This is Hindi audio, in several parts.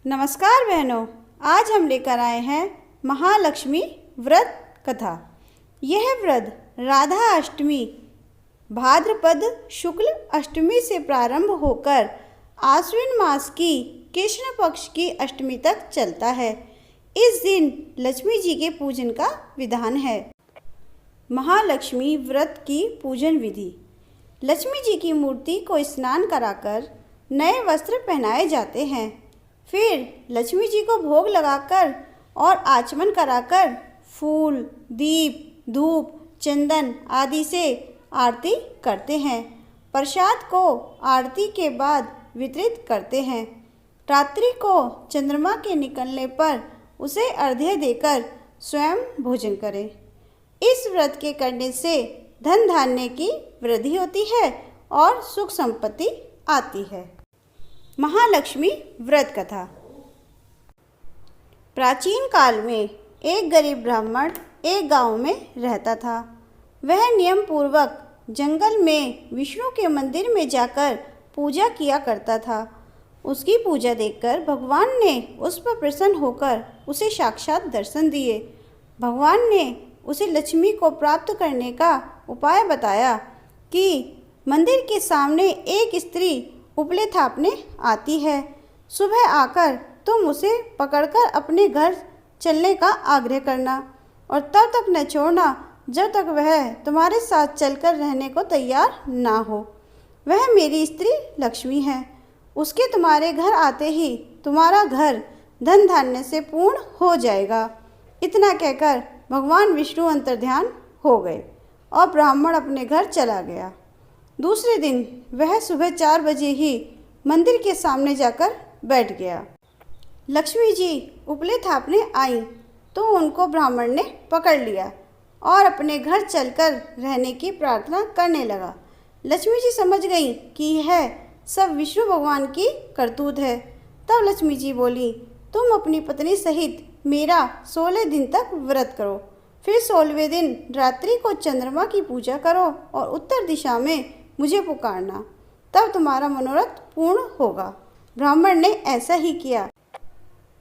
नमस्कार बहनों, आज हम लेकर आए हैं महालक्ष्मी व्रत कथा। यह व्रत राधा अष्टमी भाद्रपद शुक्ल अष्टमी से प्रारंभ होकर आश्विन मास की कृष्ण पक्ष की अष्टमी तक चलता है। इस दिन लक्ष्मी जी के पूजन का विधान है। महालक्ष्मी व्रत की पूजन विधि। लक्ष्मी जी की मूर्ति को स्नान कराकर नए वस्त्र पहनाए जाते हैं। फिर लक्ष्मी जी को भोग लगाकर और आचमन कराकर फूल, दीप, धूप, चंदन आदि से आरती करते हैं। प्रसाद को आरती के बाद वितरित करते हैं। रात्रि को चंद्रमा के निकलने पर उसे अर्घ्य देकर स्वयं भोजन करें। इस व्रत के करने से धन धान्य की वृद्धि होती है और सुख संपत्ति आती है। महालक्ष्मी व्रत कथा। प्राचीन काल में एक गरीब ब्राह्मण एक गांव में रहता था। वह नियम पूर्वक जंगल में विष्णु के मंदिर में जाकर पूजा किया करता था। उसकी पूजा देखकर भगवान ने उस पर प्रसन्न होकर उसे साक्षात दर्शन दिए। भगवान ने उसे लक्ष्मी को प्राप्त करने का उपाय बताया कि मंदिर के सामने एक स्त्री उपले थापने आती है। सुबह आकर तुम उसे पकड़कर अपने घर चलने का आग्रह करना और तब तक न छोड़ना जब तक वह तुम्हारे साथ चलकर रहने को तैयार ना हो। वह मेरी स्त्री लक्ष्मी है। उसके तुम्हारे घर आते ही तुम्हारा घर धन धान्य से पूर्ण हो जाएगा। इतना कहकर भगवान विष्णु अंतर्ध्यान हो गए और ब्राह्मण अपने घर चला गया। दूसरे दिन वह सुबह 4 बजे ही मंदिर के सामने जाकर बैठ गया। लक्ष्मी जी उपले थापने आई तो उनको ब्राह्मण ने पकड़ लिया और अपने घर चलकर रहने की प्रार्थना करने लगा। लक्ष्मी जी समझ गई कि यह सब विष्णु भगवान की करतूत है। तब लक्ष्मी जी बोली, तुम अपनी पत्नी सहित मेरा 16 दिन तक व्रत करो। फिर 16वें दिन रात्रि को चंद्रमा की पूजा करो और उत्तर दिशा में मुझे पुकारना, तब तुम्हारा मनोरथ पूर्ण होगा। ब्राह्मण ने ऐसा ही किया।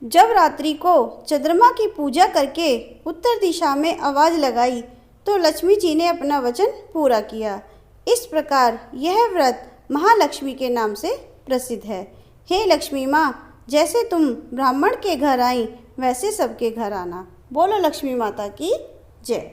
जब रात्रि को चंद्रमा की पूजा करके उत्तर दिशा में आवाज़ लगाई तो लक्ष्मी जी ने अपना वचन पूरा किया। इस प्रकार यह व्रत महालक्ष्मी के नाम से प्रसिद्ध है। हे लक्ष्मी माँ, जैसे तुम ब्राह्मण के घर आई वैसे सबके घर आना। बोलो लक्ष्मी माता की जय।